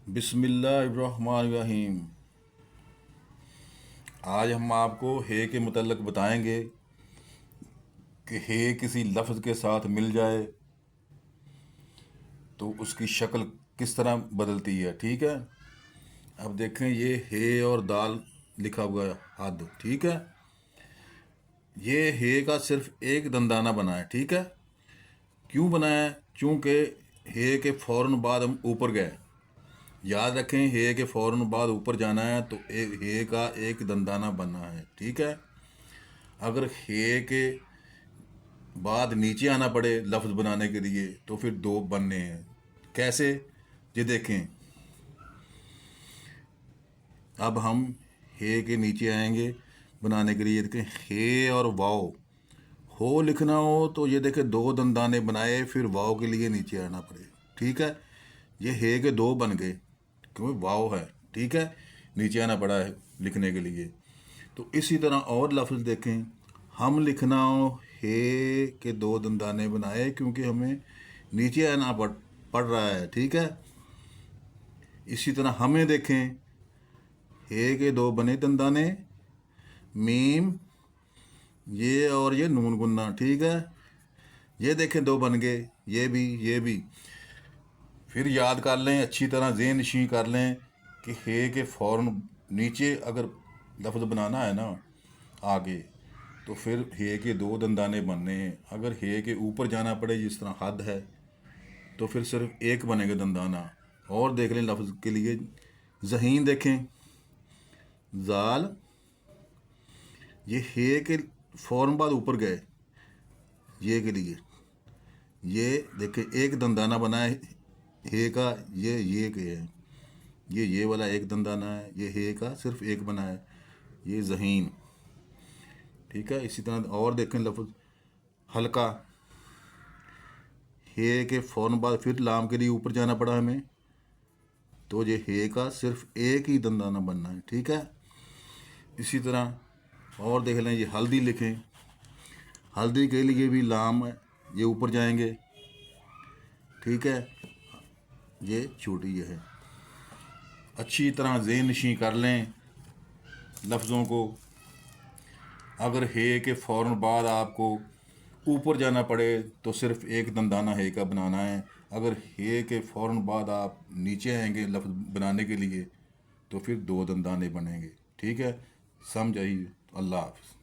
بسم اللہ الرحمن الرحیم۔ آج ہم آپ کو ہے کے متعلق بتائیں گے کہ ہے کسی لفظ کے ساتھ مل جائے تو اس کی شکل کس طرح بدلتی ہے۔ ٹھیک ہے، اب دیکھیں یہ ہے اور دال لکھا ہوا ہے حد، ٹھیک ہے۔ یہ ہے کا صرف ایک دندانہ بنا ہے، ٹھیک ہے۔ کیوں بنا ہے؟ چونکہ ہے کے فوراً بعد ہم اوپر گئے۔ یاد رکھیں ہے کے فوراً بعد اوپر جانا ہے تو ہے کا ایک دندانہ بننا ہے، ٹھیک ہے۔ اگر ہے کے بعد نیچے آنا پڑے لفظ بنانے کے لیے تو پھر دو بننے ہیں۔ کیسے؟ یہ دیکھیں، اب ہم ہے کے نیچے آئیں گے بنانے کے لیے۔ دیکھیں ہے اور واؤ، ہو لکھنا ہو تو یہ دیکھیں دو دندانے بنائے، پھر واؤ کے لیے نیچے آنا پڑے، ٹھیک ہے۔ یہ ہے کے دو بن گئے کیونکہ واؤ ہے، ٹھیک ہے، نیچے آنا پڑا ہے لکھنے کے لیے۔ تو اسی طرح اور لفظ دیکھیں، ہم لکھنا ہو ہے کے دو دندانے بنائے کیونکہ ہمیں نیچے آنا پڑ رہا ہے، ٹھیک ہے۔ اسی طرح ہمیں دیکھیں ہے کے دو بنے دندانے، میم، یہ اور یہ نون گنا، ٹھیک ہے۔ یہ دیکھیں دو بن گئے، یہ بھی۔ پھر یاد کر لیں، اچھی طرح ذہن نشین کر لیں کہ ہے کے فوراً نیچے اگر لفظ بنانا ہے نا آگے تو پھر ہے کے دو دندانے بننے ہیں۔ اگر ہے کے اوپر جانا پڑے جس طرح حد ہے تو پھر صرف ایک بنے گا دندانہ۔ اور دیکھ لیں لفظ کے لیے، ذہین دیکھیں، زال، یہ ہے کے فوراً بعد اوپر گئے یہ کے لیے، یہ دیکھیں ایک دندانہ بنا ہے ہے کا، یہ کہ ہے، یہ والا ایک دندانہ ہے، یہ ہے کا صرف ایک بنا ہے، یہ ذہین، ٹھیک ہے۔ اسی طرح اور دیکھیں لفظ ہلکا، ہے کے فوراً بعد پھر لام کے لیے اوپر جانا پڑا ہمیں تو یہ ہے کا صرف ایک ہی دندانہ بننا ہے، ٹھیک ہے۔ اسی طرح اور دیکھ لیں، یہ ہلدی لکھیں، ہلدی کے لیے بھی لام ہے، یہ اوپر جائیں گے، ٹھیک ہے، یہ چھوٹی یہ ہے۔ اچھی طرح ذہن نشین کر لیں لفظوں کو۔ اگر ہے کے فوراً بعد آپ کو اوپر جانا پڑے تو صرف ایک دندانہ ہے کا بنانا ہے۔ اگر ہے کے فوراً بعد آپ نیچے آئیں گے لفظ بنانے کے لیے تو پھر دو دندانے بنیں گے، ٹھیک ہے۔ سمجھ آئی؟ اللہ حافظ۔